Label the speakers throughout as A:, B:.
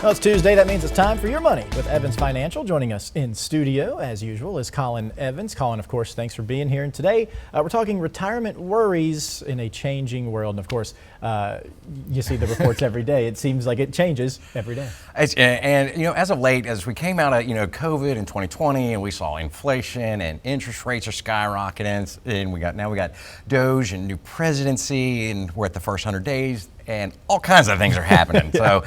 A: Well, it's Tuesday. That means it's time for Your Money with Evans Financial. Joining us in studio, as usual, is Colin Evans. Colin, of course, thanks for being here. And today, we're talking retirement worries in a changing world. And, of course, you see the reports every day. It seems like it changes every day.
B: And as of late, as we came out of, COVID in 2020, and we saw inflation and interest rates are skyrocketing, and now we got DOGE and new presidency, and we're at the first 100 days. And all kinds of things are happening.
A: Yeah.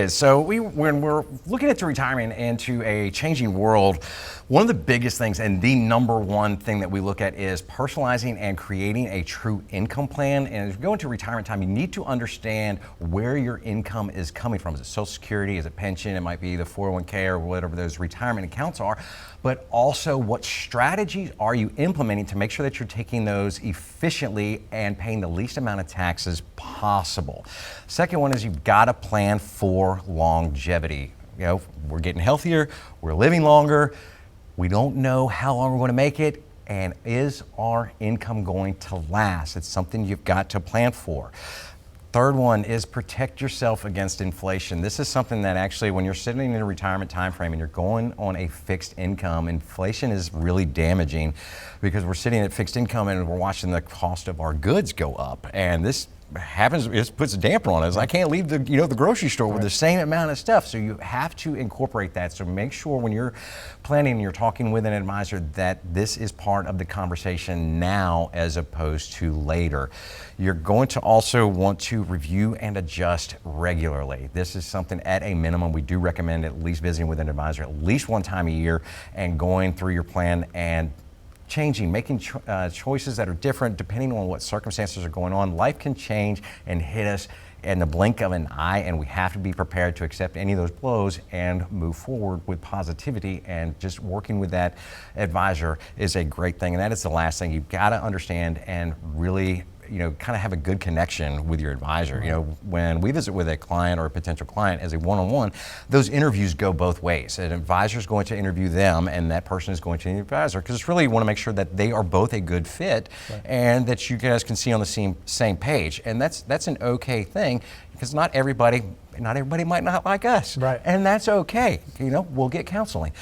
B: So when we're looking at the retirement into a changing world, one of the biggest things and the number one thing that we look at is personalizing and creating a true income plan. And as you go into retirement time, you need to understand where your income is coming from. Is it Social Security? Is it pension? It might be the 401k or whatever those retirement accounts are. But also, what strategies are you implementing to make sure that you're taking those efficiently and paying the least amount of taxes possible? Second one is you've got to plan for longevity. We're getting healthier, we're living longer, we don't know how long we're going to make it, and is our income going to last? It's something you've got to plan for. Third one is protect yourself against inflation. This is something that actually, when you're sitting in a retirement time frame and you're going on a fixed income, inflation is really damaging because we're sitting at fixed income and we're watching the cost of our goods go up. And this happens, it puts a damper on us. I can't leave the grocery store with the same amount of stuff. So you have to incorporate that. So make sure when you're planning and you're talking with an advisor that this is part of the conversation now as opposed to later. You're going to also want to review and adjust regularly. This is something at a minimum. We do recommend at least visiting with an advisor at least one time a year and going through your plan and making choices that are different depending on what circumstances are going on. Life can change and hit us in the blink of an eye, and we have to be prepared to accept any of those blows and move forward with positivity. And just working with that advisor is a great thing. And that is the last thing. You've got to understand and really kind of have a good connection with your advisor. When we visit with a client or a potential client as a one-on-one, those interviews go both ways. An advisor is going to interview them, and that person is going to interview the advisor, because it's really, you want to make sure that they are both a good fit, right, and that you guys can see on the same page. And that's an okay thing, because not everybody might not like us,
A: right?
B: And that's okay. We'll get counseling.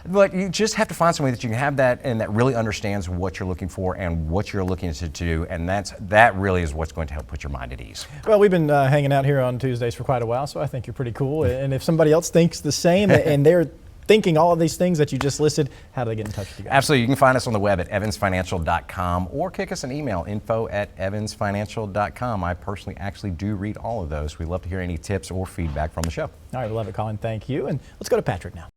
B: But you just have to find somebody that you can have that and that really understands what you're looking for and what you're looking to do, and that really is what's going to help put your mind at ease.
A: Well, we've been hanging out here on Tuesdays for quite a while, so I think you're pretty cool. And if somebody else thinks the same and they're thinking all of these things that you just listed, how do they get in touch with you guys?
B: Absolutely. You can find us on the web at evansfinancial.com or kick us an email, info@evansfinancial.com. I personally actually do read all of those. We love to hear any tips or feedback from the show.
A: All right, we love it, Colin. Thank you. And let's go to Patrick now.